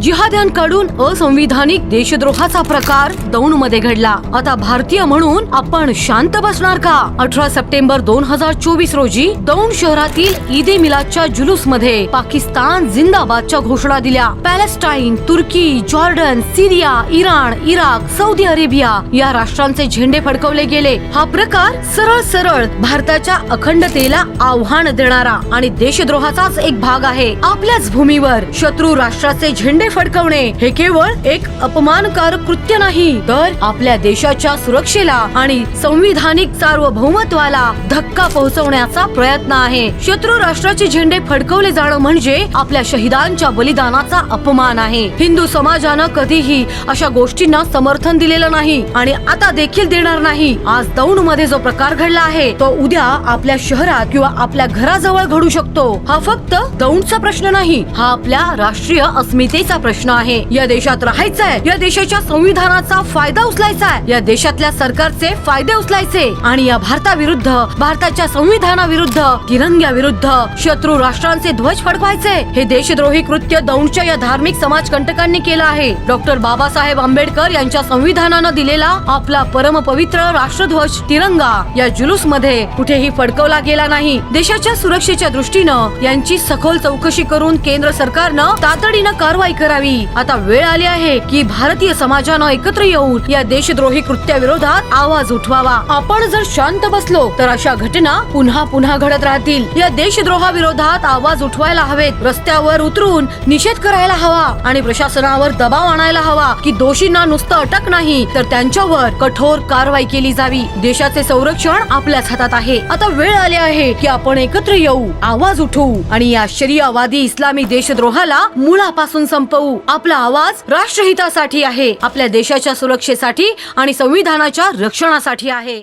जिहाद्यांकडून असंविधानिक देशद्रोहाचा प्रकार दौंडमध्ये घडला। आता भारतीय म्हणून आपण शांत बसणार का? 18 सप्टेंबर 2024 रोजी दौंड शहरातील ईद मिलादच्या जुलूस मध्ये पाकिस्तान जिंदाबादच्या घोषणा दिल्या। पॅलेस्टाईन, तुर्की, जॉर्डन, सीरिया, इराण, इराक, सौदी अरेबिया या राष्ट्रांचे झेंडे फडकवले गेले। हा प्रकार सरळ सरळ भारताच्या अखंडतेला आव्हान देणारा आणि देशद्रोहाचाच एक भाग आहे। आपल्याच भूमीवर शत्रू राष्ट्राचे झेंडे फडकवणे हे केवळ एक अपमानकारक कृत्य नाही, तर आपल्या देशाच्या सुरक्षेला आणि संविधानिक सार्वभौमत्वाला धक्का पोहोचवण्याचा प्रयत्न आहे। शत्रू राष्ट्राचे झेंडे फडकवले जाणं म्हणजे आपल्या शहीदांच्या बलिदानाचा अपमान आहे। हिंदू समाजानं कधीही अशा गोष्टींना समर्थन दिलेलं नाही आणि आता देखील देणार नाही। आज दौंड मध्ये जो प्रकार घडला आहे तो उद्या आपल्या शहरात किंवा आपल्या घराजवळ घडू शकतो। हा फक्त दौंडचा प्रश्न नाही, हा आपल्या राष्ट्रीय अस्मितेचा प्रश्न आहे। या देशात राहायचंय, या देशाच्या संविधानाचा फायदा उचलायचा आहे, या देशातल्या सरकारचे फायदे उचलायचे आणि या भारताविरुद्ध, भारताच्या संविधानाविरुद्ध, तिरंग्याविरुद्ध शत्रू राष्ट्रांचे ध्वज फडकवायचे। हे देशद्रोही कृत्य दौंडच्या या धार्मिक समाजकंटकांनी केलं आहे। डॉक्टर बाबासाहेब आंबेडकर यांच्या संविधानानं दिलेला आपला परमपवित्र राष्ट्रध्वज तिरंगा या जुलूस मध्ये कुठेही फडकवला गेला नाही। देशाच्या सुरक्षेच्या दृष्टीनं यांची सखोल चौकशी करून केंद्र सरकारनं तातडीनं कारवाई करावी। आता वेळ आली आहे की भारतीय समाजानं एकत्र येऊन या देशद्रोही कृत्याविरोधात आवाज उठवावा। आपण जर शांत बसलो तर अशा घटना पुन्हा पुन्हा घडत राहतील। या देशद्रोहाविरोधात आवाज उठवायला हवेत, रस्त्यावर उतरून निषेध करायला हवा आणि प्रशासनावर दबाव आणायला हवा की दोषींना नुसतं अटक नाही तर त्यांच्यावर कठोर कारवाई केली जावी। देशाचे संरक्षण आपल्याच हातात आहे। आता वेळ आली आहे की आपण एकत्र येऊ, आवाज उठवू आणि या शरियावादी इस्लामी देशद्रोहाला मुळापासून संपवू। आपला आवाज राष्ट्रहितासाठी आहे, आपल्या देशाच्या सुरक्षेसाठी आणि संविधानाच्या रक्षणासाठी आहे।